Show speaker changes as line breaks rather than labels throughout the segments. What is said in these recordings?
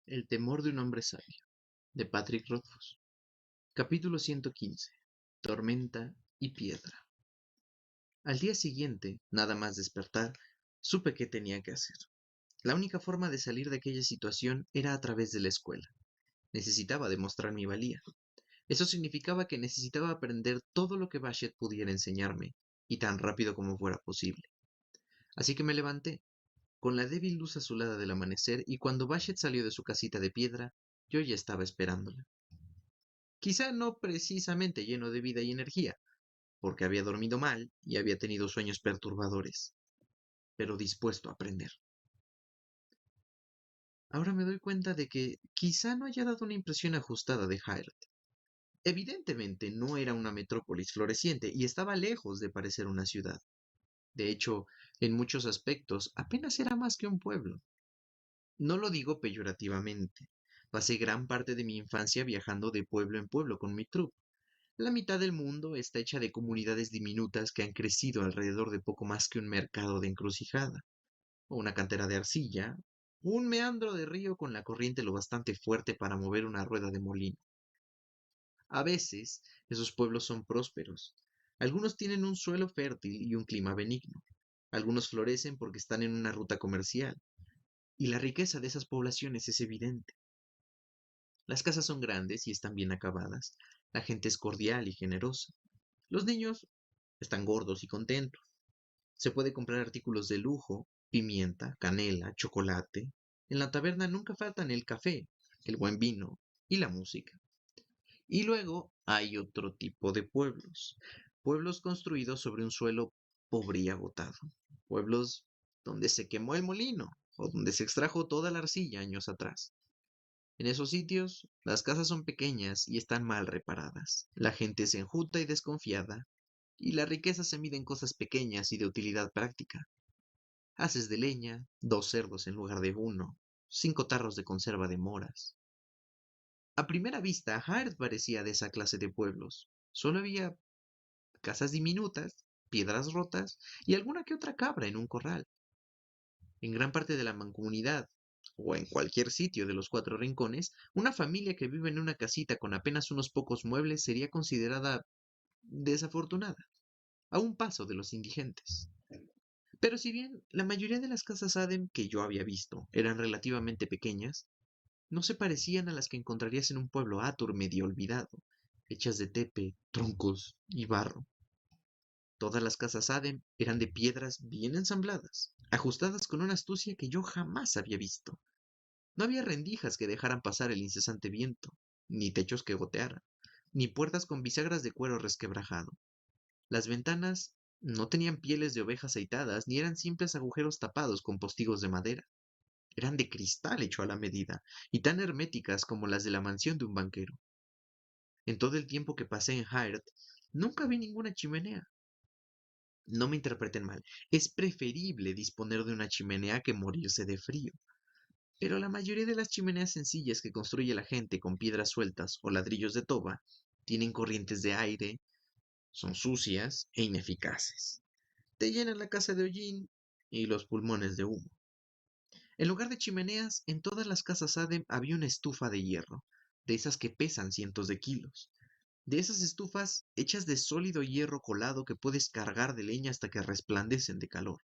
El temor de un hombre sabio, de Patrick Rothfuss. Capítulo 115. Tormenta y piedra. Al día siguiente, nada más despertar, supe qué tenía que hacer. La única forma de salir de aquella situación era a través de la escuela. Necesitaba demostrar mi valía. Eso significaba que necesitaba aprender todo lo que Bashet pudiera enseñarme, y tan rápido como fuera posible. Así que me levanté, con la débil luz azulada del amanecer, y cuando Bashet salió de su casita de piedra, yo ya estaba esperándola. Quizá no precisamente lleno de vida y energía, porque había dormido mal y había tenido sueños perturbadores, pero dispuesto a aprender. Ahora me doy cuenta de que quizá no haya dado una impresión ajustada de Hyrule. Evidentemente no era una metrópolis floreciente y estaba lejos de parecer una ciudad. De hecho, en muchos aspectos apenas era más que un pueblo. No lo digo peyorativamente. Pasé gran parte de mi infancia viajando de pueblo en pueblo con mi troupe. La mitad del mundo está hecha de comunidades diminutas que han crecido alrededor de poco más que un mercado de encrucijada, o una cantera de arcilla, o un meandro de río con la corriente lo bastante fuerte para mover una rueda de molino. A veces, esos pueblos son prósperos. Algunos tienen un suelo fértil y un clima benigno. Algunos florecen porque están en una ruta comercial, y la riqueza de esas poblaciones es evidente. Las casas son grandes y están bien acabadas. La gente es cordial y generosa. Los niños están gordos y contentos. Se puede comprar artículos de lujo, pimienta, canela, chocolate. En la taberna nunca faltan el café, el buen vino y la música. Y luego hay otro tipo de pueblos. Pueblos construidos sobre un suelo pobre y agotado. Pueblos donde se quemó el molino o donde se extrajo toda la arcilla años atrás. En esos sitios, las casas son pequeñas y están mal reparadas. La gente es enjuta y desconfiada, y la riqueza se mide en cosas pequeñas y de utilidad práctica. Haces de leña, 2 cerdos en lugar de uno, 5 tarros de conserva de moras. A primera vista, Hart parecía de esa clase de pueblos. Solo había casas diminutas, piedras rotas y alguna que otra cabra en un corral. En gran parte de la mancomunidad, o en cualquier sitio de los 4 rincones, una familia que vive en una casita con apenas unos pocos muebles sería considerada desafortunada, a un paso de los indigentes. Pero si bien la mayoría de las casas Adem que yo había visto eran relativamente pequeñas, no se parecían a las que encontrarías en un pueblo Atur medio olvidado, hechas de tepe, troncos y barro. Todas las casas Adem eran de piedras bien ensambladas, ajustadas con una astucia que yo jamás había visto. No había rendijas que dejaran pasar el incesante viento, ni techos que gotearan, ni puertas con bisagras de cuero resquebrajado. Las ventanas no tenían pieles de oveja aceitadas, ni eran simples agujeros tapados con postigos de madera. Eran de cristal hecho a la medida, y tan herméticas como las de la mansión de un banquero. En todo el tiempo que pasé en Hyrde, nunca vi ninguna chimenea. No me interpreten mal, es preferible disponer de una chimenea que morirse de frío. Pero la mayoría de las chimeneas sencillas que construye la gente con piedras sueltas o ladrillos de toba tienen corrientes de aire, son sucias e ineficaces. Te llenan la casa de hollín y los pulmones de humo. En lugar de chimeneas, en todas las casas Adem había una estufa de hierro, de esas que pesan cientos de kilos. De esas estufas hechas de sólido hierro colado que puedes cargar de leña hasta que resplandecen de calor.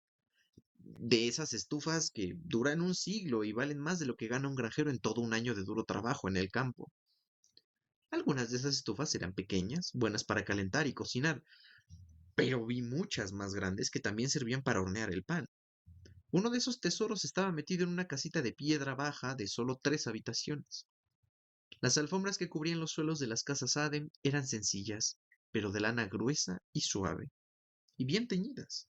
De esas estufas que duran un siglo y valen más de lo que gana un granjero en todo un año de duro trabajo en el campo. Algunas de esas estufas eran pequeñas, buenas para calentar y cocinar, pero vi muchas más grandes que también servían para hornear el pan. Uno de esos tesoros estaba metido en una casita de piedra baja de solo 3 habitaciones. Las alfombras que cubrían los suelos de las casas Adem eran sencillas, pero de lana gruesa y suave, y bien teñidas.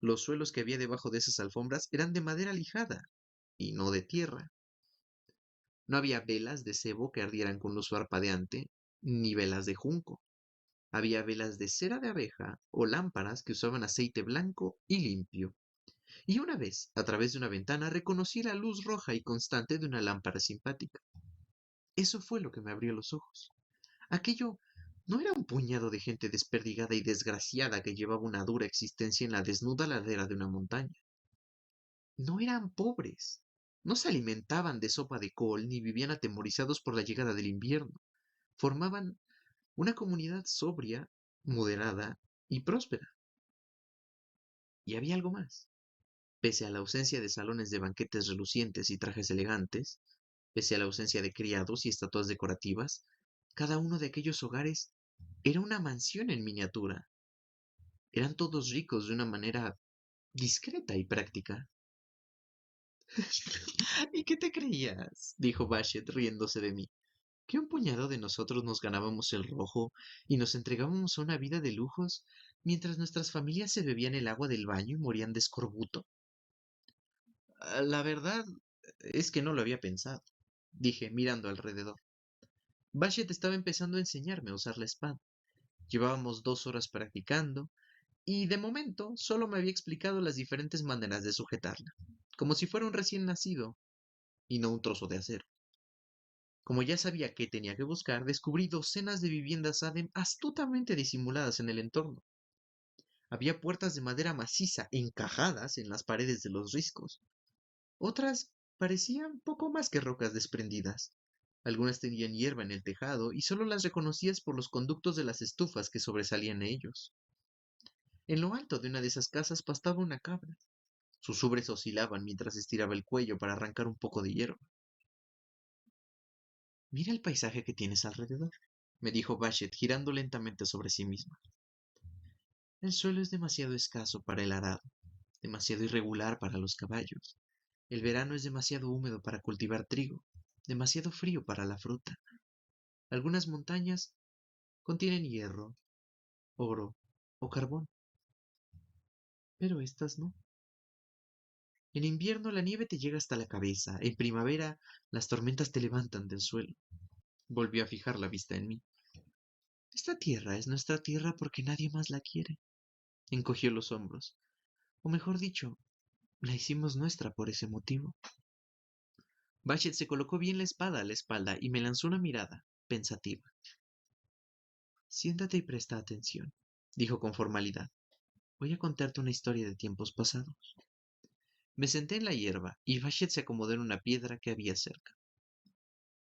Los suelos que había debajo de esas alfombras eran de madera lijada, y no de tierra. No había velas de cebo que ardieran con luz parpadeante, ni velas de junco. Había velas de cera de abeja o lámparas que usaban aceite blanco y limpio. Y una vez, a través de una ventana, reconocí la luz roja y constante de una lámpara simpática. Eso fue lo que me abrió los ojos. Aquello no era un puñado de gente desperdigada y desgraciada que llevaba una dura existencia en la desnuda ladera de una montaña. No eran pobres. No se alimentaban de sopa de col ni vivían atemorizados por la llegada del invierno. Formaban una comunidad sobria, moderada y próspera. Y había algo más. Pese a la ausencia de salones de banquetes relucientes y trajes elegantes, pese a la ausencia de criados y estatuas decorativas, cada uno de aquellos hogares era una mansión en miniatura. Eran todos ricos de una manera discreta y práctica. ¿Y qué te creías? Dijo Bashet riéndose de mí. ¿Que un puñado de nosotros nos ganábamos el rojo y nos entregábamos a una vida de lujos mientras nuestras familias se bebían el agua del baño y morían de escorbuto? La verdad es que no lo había pensado, dije, mirando alrededor. Bashet estaba empezando a enseñarme a usar la espada. Llevábamos 2 horas practicando, y de momento solo me había explicado las diferentes maneras de sujetarla, como si fuera un recién nacido y no un trozo de acero. Como ya sabía qué tenía que buscar, descubrí docenas de viviendas Adem astutamente disimuladas en el entorno. Había puertas de madera maciza encajadas en las paredes de los riscos. Otras parecían poco más que rocas desprendidas. Algunas tenían hierba en el tejado y solo las reconocías por los conductos de las estufas que sobresalían de ellos. En lo alto de una de esas casas pastaba una cabra. Sus ubres oscilaban mientras estiraba el cuello para arrancar un poco de hierba. Mira el paisaje que tienes alrededor, me dijo Bashet girando lentamente sobre sí misma. El suelo es demasiado escaso para el arado, demasiado irregular para los caballos. El verano es demasiado húmedo para cultivar trigo, demasiado frío para la fruta. Algunas montañas contienen hierro, oro o carbón, pero estas no. En invierno la nieve te llega hasta la cabeza, en primavera las tormentas te levantan del suelo. Volvió a fijar la vista en mí. Esta tierra es nuestra tierra porque nadie más la quiere. Encogió los hombros. O mejor dicho, la hicimos nuestra por ese motivo. Bashet se colocó bien la espada a la espalda y me lanzó una mirada, pensativa. Siéntate y presta atención, dijo con formalidad. Voy a contarte una historia de tiempos pasados. Me senté en la hierba y Bashet se acomodó en una piedra que había cerca.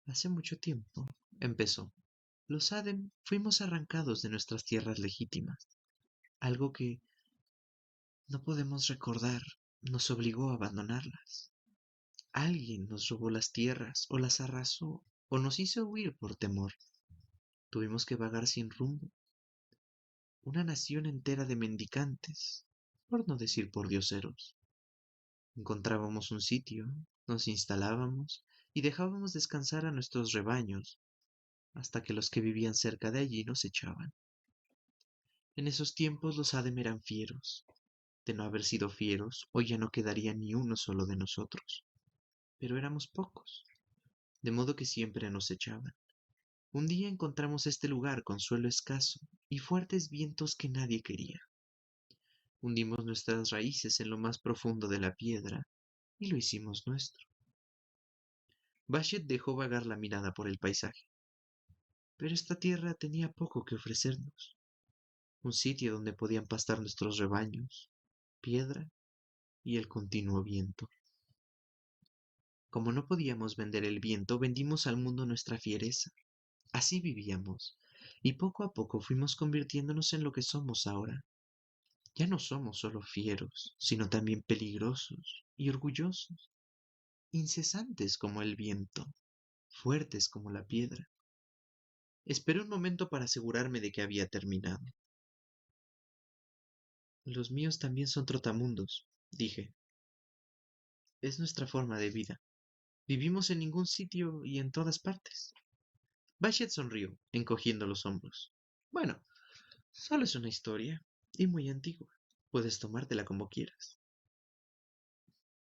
Hace mucho tiempo, empezó, los Adem fuimos arrancados de nuestras tierras legítimas. Algo que no podemos recordar nos obligó a abandonarlas. Alguien nos robó las tierras o las arrasó o nos hizo huir por temor. Tuvimos que vagar sin rumbo. Una nación entera de mendicantes, por no decir pordioseros. Encontrábamos un sitio, nos instalábamos y dejábamos descansar a nuestros rebaños hasta que los que vivían cerca de allí nos echaban. En esos tiempos los Adem eran fieros. De no haber sido fieros, hoy ya no quedaría ni uno solo de nosotros. Pero éramos pocos, de modo que siempre nos echaban. Un día encontramos este lugar con suelo escaso y fuertes vientos que nadie quería. Hundimos nuestras raíces en lo más profundo de la piedra y lo hicimos nuestro. Bashet dejó vagar la mirada por el paisaje. Pero esta tierra tenía poco que ofrecernos. Un sitio donde podían pastar nuestros rebaños, piedra y el continuo viento. Como no podíamos vender el viento, vendimos al mundo nuestra fiereza. Así vivíamos, y poco a poco fuimos convirtiéndonos en lo que somos ahora. Ya no somos solo fieros, sino también peligrosos y orgullosos, incesantes como el viento, fuertes como la piedra. Esperé un momento para asegurarme de que había terminado. Los míos también son trotamundos, dije. Es nuestra forma de vida. Vivimos en ningún sitio y en todas partes. Bashet sonrió, encogiendo los hombros. Bueno, solo es una historia, y muy antigua. Puedes tomártela como quieras.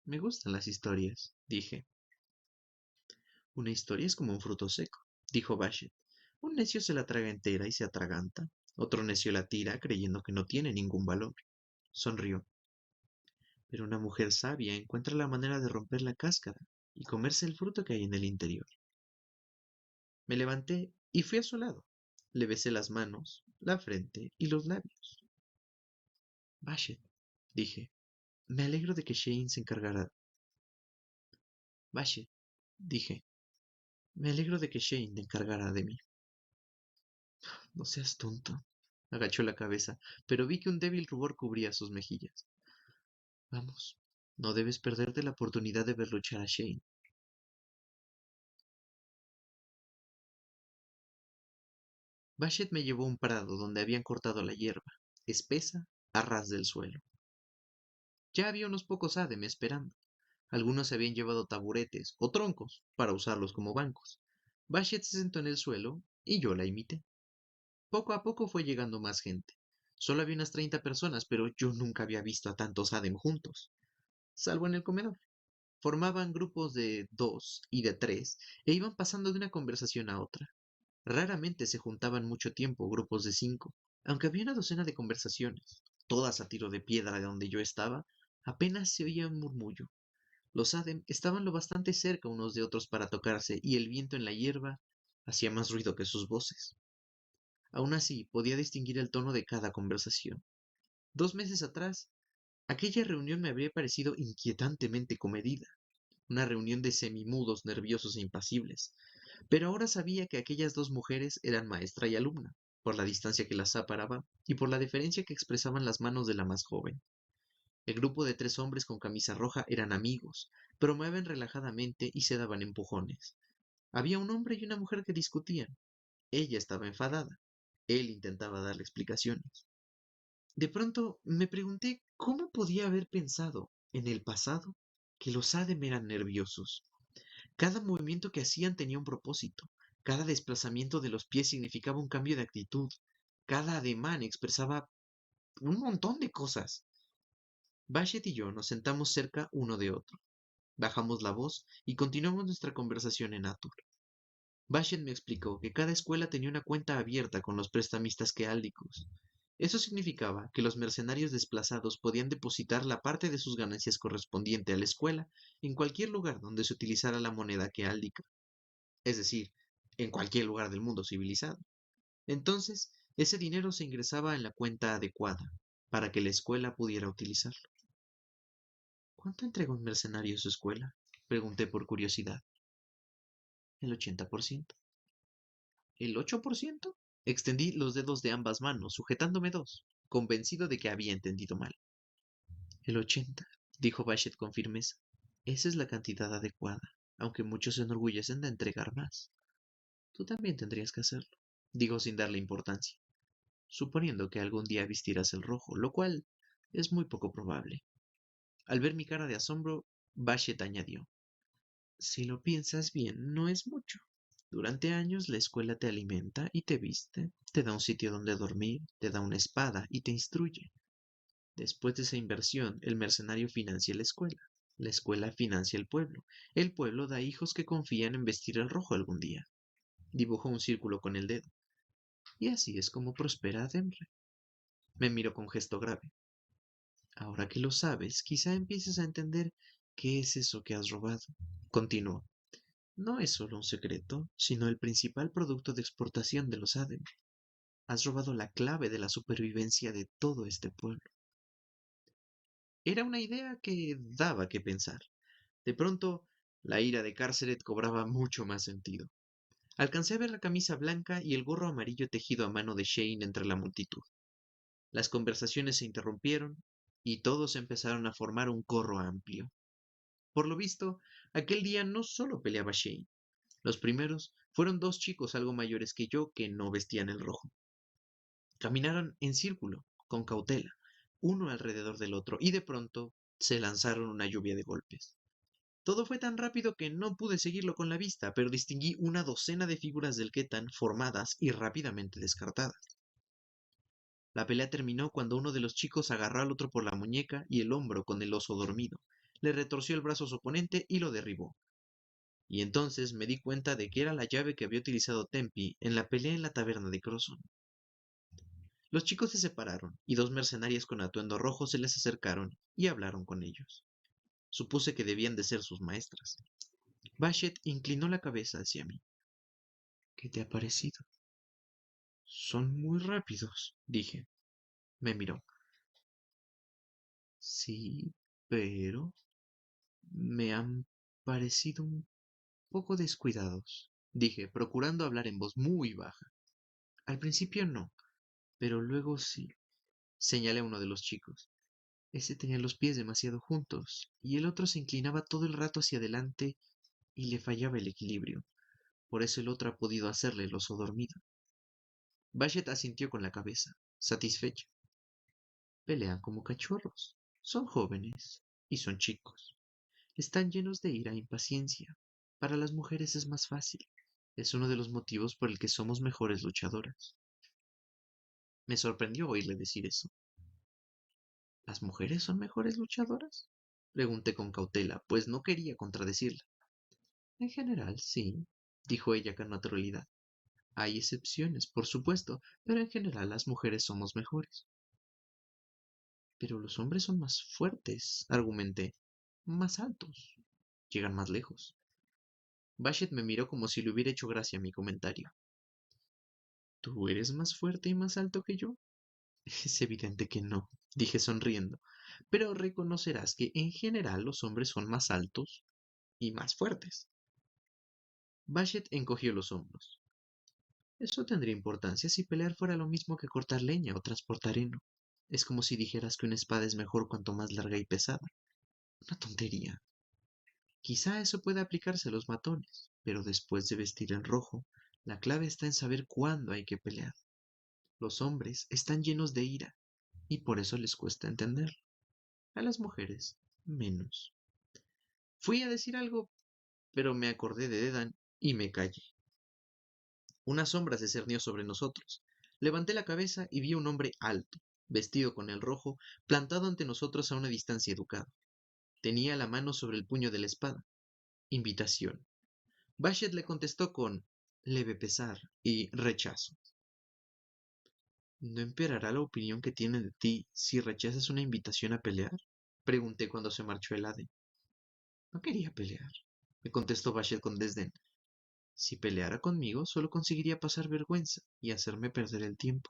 Me gustan las historias, dije. Una historia es como un fruto seco, dijo Bashet. Un necio se la traga entera y se atraganta. Otro necio la tira creyendo que no tiene ningún valor. Sonrió. Pero una mujer sabia encuentra la manera de romper la cáscara y comerse el fruto que hay en el interior. Me levanté y fui a su lado. Le besé las manos, la frente y los labios. Bashet, dije, me alegro de que Shane se encargara. Bashet, dije, me alegro de que Shane te encargara de mí. No seas tonto. Agachó la cabeza, pero vi que un débil rubor cubría sus mejillas. Vamos, no debes perderte la oportunidad de ver luchar a Shane. Bashet me llevó a un prado donde habían cortado la hierba, espesa, a ras del suelo. Ya había unos pocos Adem esperando. Algunos se habían llevado taburetes o troncos para usarlos como bancos. Bashet se sentó en el suelo y yo la imité. Poco a poco fue llegando más gente. Solo había unas 30 personas, pero yo nunca había visto a tantos Adem juntos, salvo en el comedor. Formaban grupos de dos y de tres e iban pasando de una conversación a otra. Raramente se juntaban mucho tiempo grupos de cinco, aunque había una docena de conversaciones, todas a tiro de piedra de donde yo estaba, apenas se oía un murmullo. Los Adem estaban lo bastante cerca unos de otros para tocarse y el viento en la hierba hacía más ruido que sus voces. Aún así, podía distinguir el tono de cada conversación. 2 meses atrás, aquella reunión me habría parecido inquietantemente comedida, una reunión de semimudos, nerviosos e impasibles. Pero ahora sabía que aquellas dos mujeres eran maestra y alumna, por la distancia que las separaba y por la deferencia que expresaban las manos de la más joven. El grupo de 3 hombres con camisa roja eran amigos, bromeaban relajadamente y se daban empujones. Había un hombre y una mujer que discutían. Ella estaba enfadada. Él intentaba darle explicaciones. De pronto me pregunté cómo podía haber pensado, en el pasado, que los Adem eran nerviosos. Cada movimiento que hacían tenía un propósito. Cada desplazamiento de los pies significaba un cambio de actitud. Cada ademán expresaba un montón de cosas. Bashet y yo nos sentamos cerca uno de otro. Bajamos la voz y continuamos nuestra conversación en Atur. Bashet me explicó que cada escuela tenía una cuenta abierta con los prestamistas queáldicos. Eso significaba que los mercenarios desplazados podían depositar la parte de sus ganancias correspondiente a la escuela en cualquier lugar donde se utilizara la moneda queáldica, es decir, en cualquier lugar del mundo civilizado. Entonces, ese dinero se ingresaba en la cuenta adecuada para que la escuela pudiera utilizarlo. ¿Cuánto entrega un mercenario a su escuela? Pregunté por curiosidad. El 80%. ¿El 8%? Extendí los dedos de ambas manos, sujetándome dos, convencido de que había entendido mal. El 80, dijo Bashet con firmeza. Esa es la cantidad adecuada, aunque muchos se enorgullecen de entregar más. Tú también tendrías que hacerlo, dijo sin darle importancia, suponiendo que algún día vistirás el rojo, lo cual es muy poco probable. Al ver mi cara de asombro, Bashet añadió, si lo piensas bien, no es mucho. Durante años la escuela te alimenta y te viste, te da un sitio donde dormir, te da una espada y te instruye. Después de esa inversión, el mercenario financia la escuela financia el pueblo da hijos que confían en vestir el rojo algún día. Dibujó un círculo con el dedo. Y así es como prospera Denre. Me miró con gesto grave. Ahora que lo sabes, quizá empieces a entender qué es eso que has robado. Continuó. No es solo un secreto, sino el principal producto de exportación de los Adem. Has robado la clave de la supervivencia de todo este pueblo. Era una idea que daba que pensar. De pronto, la ira de Carceret cobraba mucho más sentido. Alcancé a ver la camisa blanca y el gorro amarillo tejido a mano de Shane entre la multitud. Las conversaciones se interrumpieron y todos empezaron a formar un corro amplio. Por lo visto, aquel día no solo peleaba Shane. Los primeros fueron 2 chicos algo mayores que yo que no vestían el rojo. Caminaron en círculo, con cautela, uno alrededor del otro, y de pronto se lanzaron una lluvia de golpes. Todo fue tan rápido que no pude seguirlo con la vista, pero distinguí una docena de figuras del Ketan formadas y rápidamente descartadas. La pelea terminó cuando uno de los chicos agarró al otro por la muñeca y el hombro con el oso dormido, le retorció el brazo a su oponente y lo derribó. Y entonces me di cuenta de que era la llave que había utilizado Tempi en la pelea en la taberna de Crosson. Los chicos se separaron y 2 mercenarios con atuendo rojo se les acercaron y hablaron con ellos. Supuse que debían de ser sus maestras. Bashet inclinó la cabeza hacia mí. ¿Qué te ha parecido? Son muy rápidos, dije. Me miró. Sí, pero me han parecido un poco descuidados, dije, procurando hablar en voz muy baja. Al principio no, pero luego sí, señalé a uno de los chicos. Ese tenía los pies demasiado juntos, y el otro se inclinaba todo el rato hacia adelante y le fallaba el equilibrio. Por eso el otro ha podido hacerle el oso dormido. Bashet asintió con la cabeza, satisfecha. Pelean como cachorros. Son jóvenes y son chicos. Están llenos de ira e impaciencia. Para las mujeres es más fácil. Es uno de los motivos por el que somos mejores luchadoras. Me sorprendió oírle decir eso. ¿Las mujeres son mejores luchadoras? Pregunté con cautela, pues no quería contradecirla. En general, sí, dijo ella con naturalidad. Hay excepciones, por supuesto, pero en general las mujeres somos mejores. Pero los hombres son más fuertes, argumenté, más altos, llegan más lejos. Bashet me miró como si le hubiera hecho gracia mi comentario. ¿Tú eres más fuerte y más alto que yo? Es evidente que no, dije sonriendo, pero reconocerás que en general los hombres son más altos y más fuertes. Bashet encogió los hombros. Eso tendría importancia si pelear fuera lo mismo que cortar leña o transportar heno. Es como si dijeras que una espada es mejor cuanto más larga y pesada. Una tontería. Quizá eso pueda aplicarse a los matones, pero después de vestir en rojo, la clave está en saber cuándo hay que pelear. Los hombres están llenos de ira, y por eso les cuesta entenderlo. A las mujeres, menos. Fui a decir algo, pero me acordé de Dedan y me callé. Una sombra se cernió sobre nosotros. Levanté la cabeza y vi a un hombre alto, vestido con el rojo, plantado ante nosotros a una distancia educada. Tenía la mano sobre el puño de la espada. Invitación. Bashet le contestó con leve pesar y rechazo. ¿No empeorará la opinión que tiene de ti si rechazas una invitación a pelear? Pregunté cuando se marchó el Ade. No quería pelear, me contestó Bashet con desdén. Si peleara conmigo, solo conseguiría pasar vergüenza y hacerme perder el tiempo.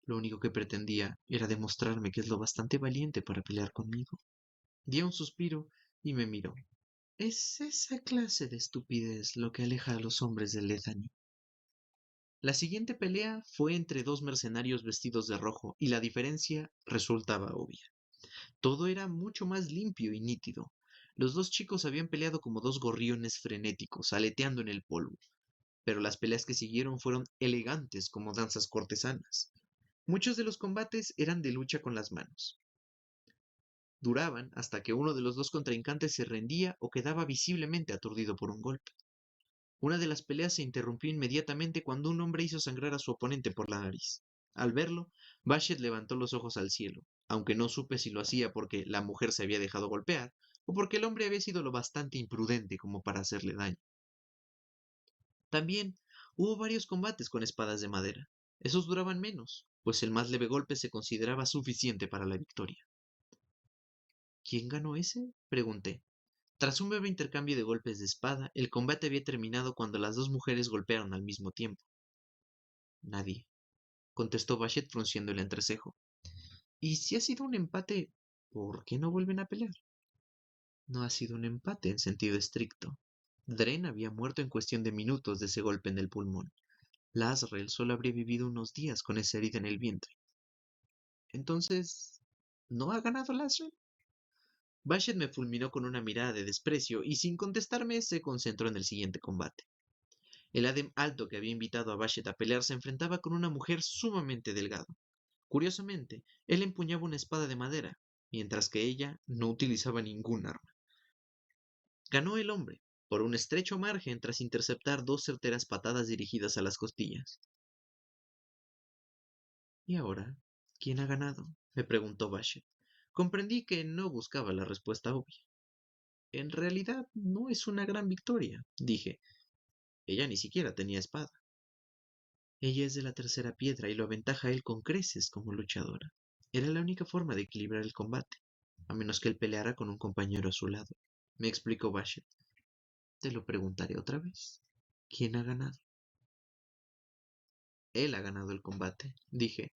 Lo único que pretendía era demostrarme que es lo bastante valiente para pelear conmigo. Di un suspiro y me miró. Es esa clase de estupidez lo que aleja a los hombres de Lethany. La siguiente pelea fue entre dos mercenarios vestidos de rojo, y la diferencia resultaba obvia. Todo era mucho más limpio y nítido. Los dos chicos habían peleado como dos gorriones frenéticos, aleteando en el polvo, pero las peleas que siguieron fueron elegantes como danzas cortesanas. Muchos de los combates eran de lucha con las manos. Duraban hasta que uno de los dos contrincantes se rendía o quedaba visiblemente aturdido por un golpe. Una de las peleas se interrumpió inmediatamente cuando un hombre hizo sangrar a su oponente por la nariz. Al verlo, Bashet levantó los ojos al cielo, aunque no supe si lo hacía porque la mujer se había dejado golpear o porque el hombre había sido lo bastante imprudente como para hacerle daño. También hubo varios combates con espadas de madera. Esos duraban menos, pues el más leve golpe se consideraba suficiente para la victoria. ¿Quién ganó ese? Pregunté. Tras un breve intercambio de golpes de espada, el combate había terminado cuando las dos mujeres golpearon al mismo tiempo. Nadie, contestó Bashet frunciendo el entrecejo. Y si ha sido un empate, ¿por qué no vuelven a pelear? No ha sido un empate en sentido estricto. Dren había muerto en cuestión de minutos de ese golpe en el pulmón. Lasrel solo habría vivido unos días con esa herida en el vientre. Entonces, ¿no ha ganado Lasrel? Bashet me fulminó con una mirada de desprecio y sin contestarme se concentró en el siguiente combate. El Adem alto que había invitado a Bashet a pelear se enfrentaba con una mujer sumamente delgada. Curiosamente, él empuñaba una espada de madera, mientras que ella no utilizaba ningún arma. Ganó el hombre, por un estrecho margen tras interceptar dos certeras patadas dirigidas a las costillas. ¿Y ahora? ¿Quién ha ganado? Me preguntó Bashet. Comprendí que no buscaba la respuesta obvia. En realidad no es una gran victoria, dije. Ella ni siquiera tenía espada. Ella es de la tercera piedra y lo aventaja a él con creces como luchadora. Era la única forma de equilibrar el combate, a menos que él peleara con un compañero a su lado. Me explicó Bashet. Te lo preguntaré otra vez. ¿Quién ha ganado? Él ha ganado el combate, dije,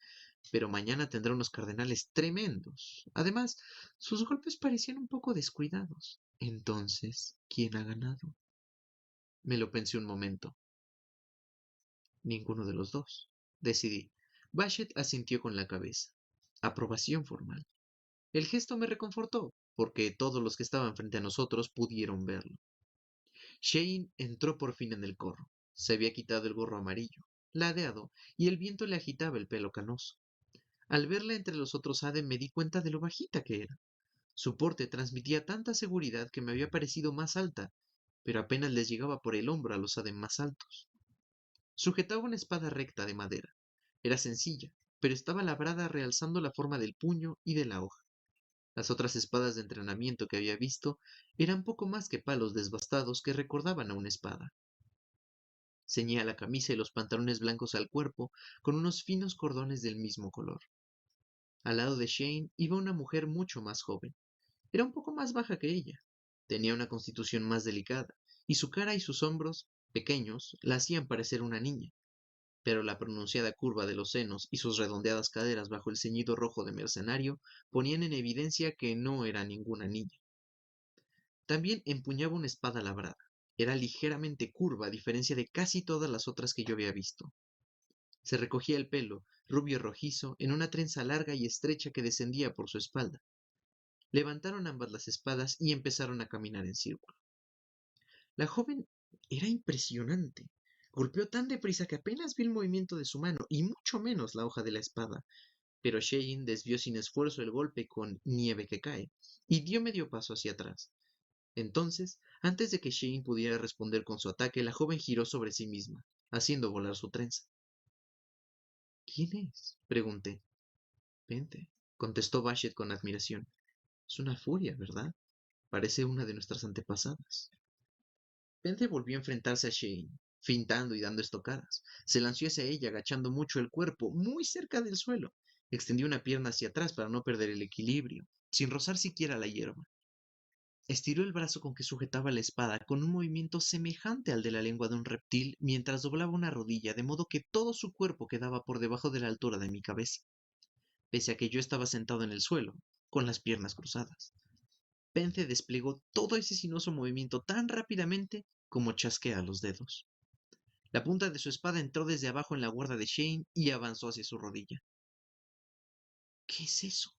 pero mañana tendrá unos cardenales tremendos. Además, sus golpes parecían un poco descuidados. Entonces, ¿quién ha ganado? Me lo pensé un momento. Ninguno de los dos. Decidí. Bashet asintió con la cabeza. Aprobación formal. El gesto me reconfortó, porque todos los que estaban frente a nosotros pudieron verlo. Shane entró por fin en el corro. Se había quitado el gorro amarillo, ladeado, y el viento le agitaba el pelo canoso. Al verla entre los otros Adem me di cuenta de lo bajita que era. Su porte transmitía tanta seguridad que me había parecido más alta, pero apenas les llegaba por el hombro a los Adem más altos. Sujetaba una espada recta de madera. Era sencilla, pero estaba labrada realzando la forma del puño y de la hoja. Las otras espadas de entrenamiento que había visto eran poco más que palos desbastados que recordaban a una espada. Ceñía la camisa y los pantalones blancos al cuerpo con unos finos cordones del mismo color. Al lado de Shane iba una mujer mucho más joven. Era un poco más baja que ella. Tenía una constitución más delicada, y su cara y sus hombros, pequeños, la hacían parecer una niña. Pero la pronunciada curva de los senos y sus redondeadas caderas bajo el ceñido rojo de mercenario ponían en evidencia que no era ninguna niña. También empuñaba una espada labrada. Era ligeramente curva a diferencia de casi todas las otras que yo había visto. Se recogía el pelo, rubio rojizo, en una trenza larga y estrecha que descendía por su espalda. Levantaron ambas las espadas y empezaron a caminar en círculo. La joven era impresionante. Golpeó tan deprisa que apenas vi el movimiento de su mano y mucho menos la hoja de la espada. Pero Shane desvió sin esfuerzo el golpe con nieve que cae y dio medio paso hacia atrás. Entonces, antes de que Shane pudiera responder con su ataque, la joven giró sobre sí misma, haciendo volar su trenza. ¿Quién es? Pregunté. Vente, contestó Bashet con admiración. Es una furia, ¿verdad? Parece una de nuestras antepasadas. Vente volvió a enfrentarse a Shane, fintando y dando estocadas. Se lanzó hacia ella, agachando mucho el cuerpo, muy cerca del suelo. Extendió una pierna hacia atrás para no perder el equilibrio, sin rozar siquiera la hierba. Estiró el brazo con que sujetaba la espada con un movimiento semejante al de la lengua de un reptil mientras doblaba una rodilla, de modo que todo su cuerpo quedaba por debajo de la altura de mi cabeza, pese a que yo estaba sentado en el suelo, con las piernas cruzadas. Pence desplegó todo ese sinuoso movimiento tan rápidamente como chasquea los dedos. La punta de su espada entró desde abajo en la guarda de Shane y avanzó hacia su rodilla. ¿Qué es eso?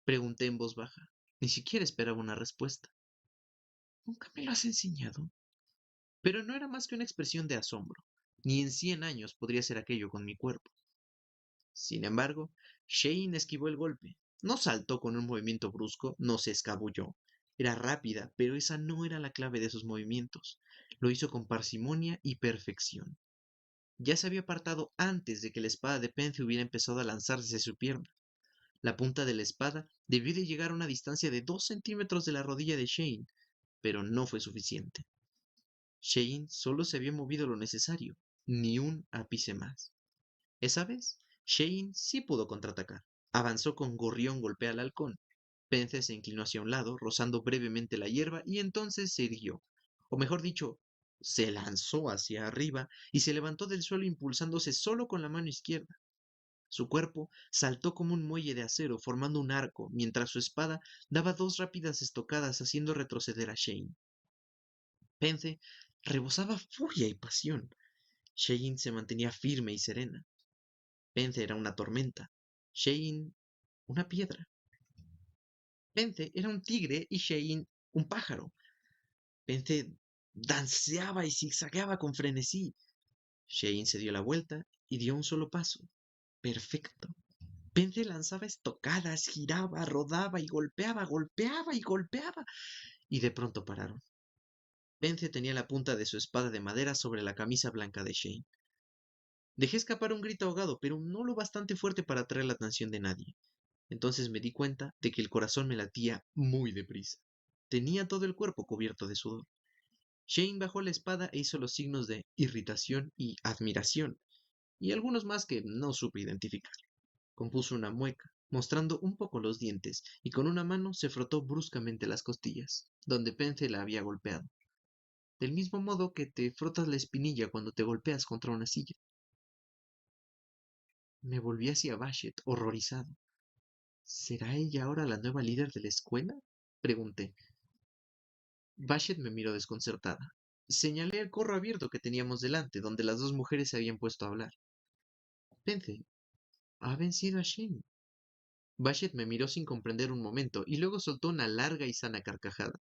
Pregunté en voz baja. Ni siquiera esperaba una respuesta. Nunca me lo has enseñado. Pero no era más que una expresión de asombro. Ni en 100 años podría ser aquello con mi cuerpo. Sin embargo, Shane esquivó el golpe. No saltó con un movimiento brusco, no se escabulló. Era rápida, pero esa no era la clave de sus movimientos. Lo hizo con parsimonia y perfección. Ya se había apartado antes de que la espada de Pence hubiera empezado a lanzarse de su pierna. La punta de la espada debió de llegar a una distancia de 2 centímetros de la rodilla de Shane, pero no fue suficiente. Shane solo se había movido lo necesario, ni un ápice más. Esa vez, Shane sí pudo contraatacar. Avanzó con gorrión golpea al halcón. Pence se inclinó hacia un lado, rozando brevemente la hierba, y entonces se irguió. O mejor dicho, se lanzó hacia arriba y se levantó del suelo impulsándose solo con la mano izquierda. Su cuerpo saltó como un muelle de acero, formando un arco, mientras su espada daba dos rápidas estocadas haciendo retroceder a Shane. Pence rebosaba furia y pasión. Shane se mantenía firme y serena. Pence era una tormenta. Shane, una piedra. Pence era un tigre y Shane, un pájaro. Pence danceaba y zigzagueaba con frenesí. Shane se dio la vuelta y dio un solo paso. Perfecto. Pence lanzaba estocadas, giraba, rodaba y golpeaba, golpeaba y golpeaba. Y de pronto pararon. Pence tenía la punta de su espada de madera sobre la camisa blanca de Shane. Dejé escapar un grito ahogado, pero no lo bastante fuerte para atraer la atención de nadie. Entonces me di cuenta de que el corazón me latía muy deprisa. Tenía todo el cuerpo cubierto de sudor. Shane bajó la espada e hizo los signos de irritación y admiración, y algunos más que no supe identificar. Compuso una mueca, mostrando un poco los dientes, y con una mano se frotó bruscamente las costillas, donde Pence la había golpeado. Del mismo modo que te frotas la espinilla cuando te golpeas contra una silla. Me volví hacia Bashet, horrorizado. ¿Será ella ahora la nueva líder de la escuela? Pregunté. Bashet me miró desconcertada. Señalé el corro abierto que teníamos delante, donde las dos mujeres se habían puesto a hablar. Vence, ha vencido a Shane. Bashet me miró sin comprender un momento y luego soltó una larga y sana carcajada.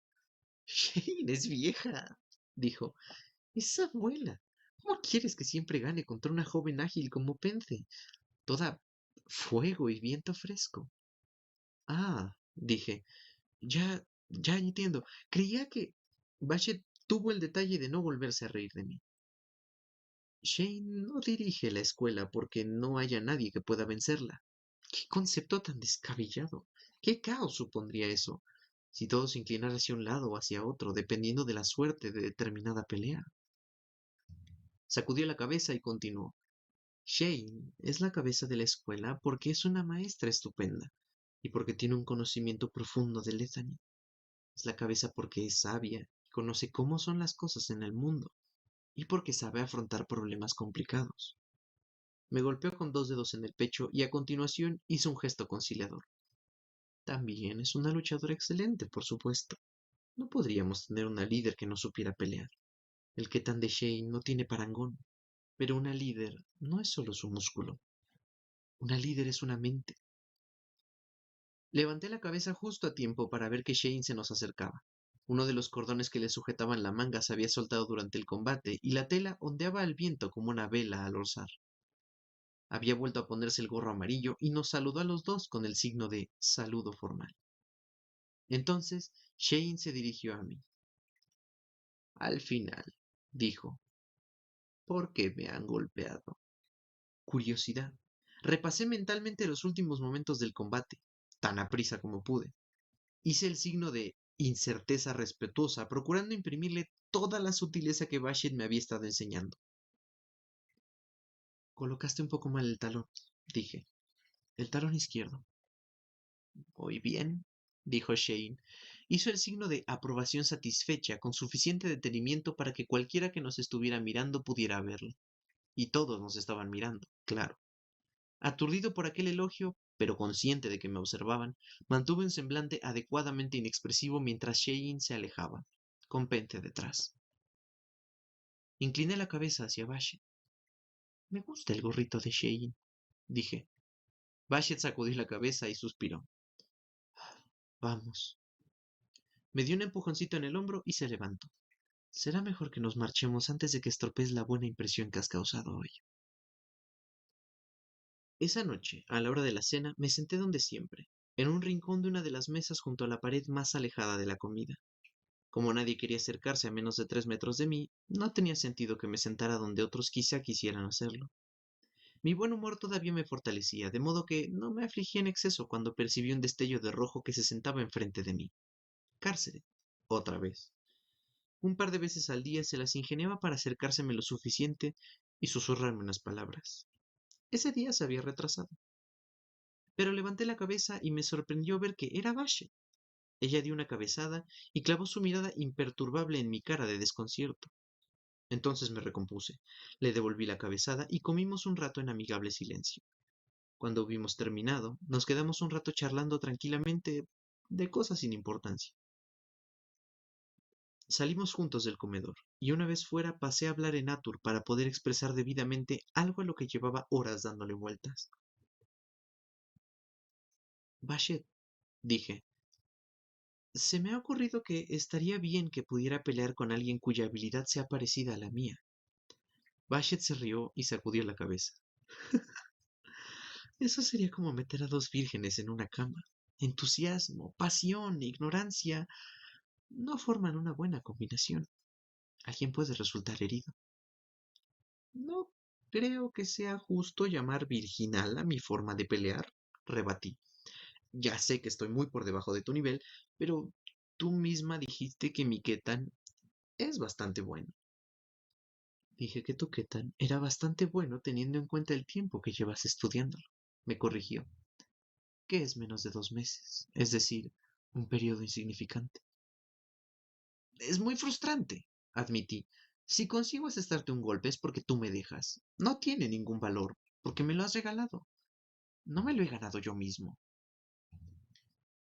Shane es vieja, dijo. Es abuela. ¿Cómo quieres que siempre gane contra una joven ágil como Pence? Toda fuego y viento fresco. Ah, dije, ya entiendo. Creía que Bashet tuvo el detalle de no volverse a reír de mí. Shane no dirige la escuela porque no haya nadie que pueda vencerla. ¿Qué concepto tan descabellado? ¿Qué caos supondría eso? Si todo se inclinara hacia un lado o hacia otro, dependiendo de la suerte de determinada pelea. Sacudió la cabeza y continuó. Shane es la cabeza de la escuela porque es una maestra estupenda y porque tiene un conocimiento profundo de Lethany. Es la cabeza porque es sabia y conoce cómo son las cosas en el mundo y porque sabe afrontar problemas complicados. Me golpeó con dos dedos en el pecho y a continuación hizo un gesto conciliador. También es una luchadora excelente, por supuesto. No podríamos tener una líder que no supiera pelear. El Ketan de Shane no tiene parangón, pero una líder no es solo su músculo. Una líder es una mente. Levanté la cabeza justo a tiempo para ver que Shane se nos acercaba. Uno de los cordones que le sujetaban la manga se había soltado durante el combate y la tela ondeaba al viento como una vela al orzar. Había vuelto a ponerse el gorro amarillo y nos saludó a los dos con el signo de saludo formal. Entonces Shane se dirigió a mí. Al final, dijo, ¿por qué me han golpeado? Curiosidad. Repasé mentalmente los últimos momentos del combate, tan aprisa como pude. Hice el signo de incerteza respetuosa, procurando imprimirle toda la sutileza que Bashet me había estado enseñando. Colocaste un poco mal el talón, dije. El talón izquierdo. Muy bien, dijo Shane. Hizo el signo de aprobación satisfecha, con suficiente detenimiento para que cualquiera que nos estuviera mirando pudiera verlo. Y todos nos estaban mirando, claro. Aturdido por aquel elogio, pero consciente de que me observaban, mantuve un semblante adecuadamente inexpresivo mientras Shane se alejaba, con Pente detrás. Incliné la cabeza hacia Bashet. Me gusta el gorrito de Shane, dije. Bashet sacudió la cabeza y suspiró. Vamos. Me dio un empujoncito en el hombro y se levantó. Será mejor que nos marchemos antes de que estropees la buena impresión que has causado hoy. Esa noche, a la hora de la cena, me senté donde siempre, en un rincón de una de las mesas junto a la pared más alejada de la comida. Como nadie quería acercarse a menos de 3 metros de mí, no tenía sentido que me sentara donde otros quizá quisieran hacerlo. Mi buen humor todavía me fortalecía, de modo que no me afligí en exceso cuando percibí un destello de rojo que se sentaba enfrente de mí. Cárcere. Otra vez. Un par de veces al día se las ingeniaba para acercárseme lo suficiente y susurrarme unas palabras. Ese día se había retrasado. Pero levanté la cabeza y me sorprendió ver que era Bashe. Ella dio una cabezada y clavó su mirada imperturbable en mi cara de desconcierto. Entonces me recompuse, le devolví la cabezada y comimos un rato en amigable silencio. Cuando hubimos terminado, nos quedamos un rato charlando tranquilamente de cosas sin importancia. Salimos juntos del comedor, y una vez fuera pasé a hablar en Atur para poder expresar debidamente algo a lo que llevaba horas dándole vueltas. Bashet, dije, se me ha ocurrido que estaría bien que pudiera pelear con alguien cuya habilidad sea parecida a la mía. Bashet se rió y sacudió la cabeza. Eso sería como meter a dos vírgenes en una cama. Entusiasmo, pasión, ignorancia no forman una buena combinación. Alguien puede resultar herido. No creo que sea justo llamar virginal a mi forma de pelear, rebatí. Ya sé que estoy muy por debajo de tu nivel, pero tú misma dijiste que mi Ketan es bastante bueno. Dije que tu Ketan era bastante bueno teniendo en cuenta el tiempo que llevas estudiándolo. Me corrigió. Que es menos de 2 meses, es decir, un periodo insignificante. Es muy frustrante, admití. Si consigo asestarte un golpe es porque tú me dejas. No tiene ningún valor, porque me lo has regalado. No me lo he ganado yo mismo.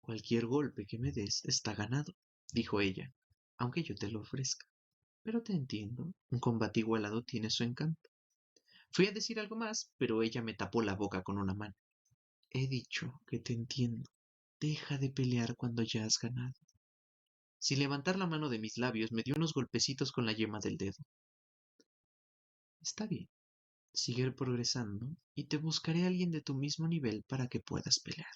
Cualquier golpe que me des está ganado, dijo ella. aunque yo te lo ofrezca. Pero te entiendo, un combate igualado tiene su encanto. Fui a decir algo más, pero ella me tapó la boca con una mano. He dicho que te entiendo. Deja de pelear cuando ya has ganado. Sin levantar la mano de mis labios, me dio unos golpecitos con la yema del dedo. Está bien, sigue progresando y te buscaré a alguien de tu mismo nivel para que puedas pelear.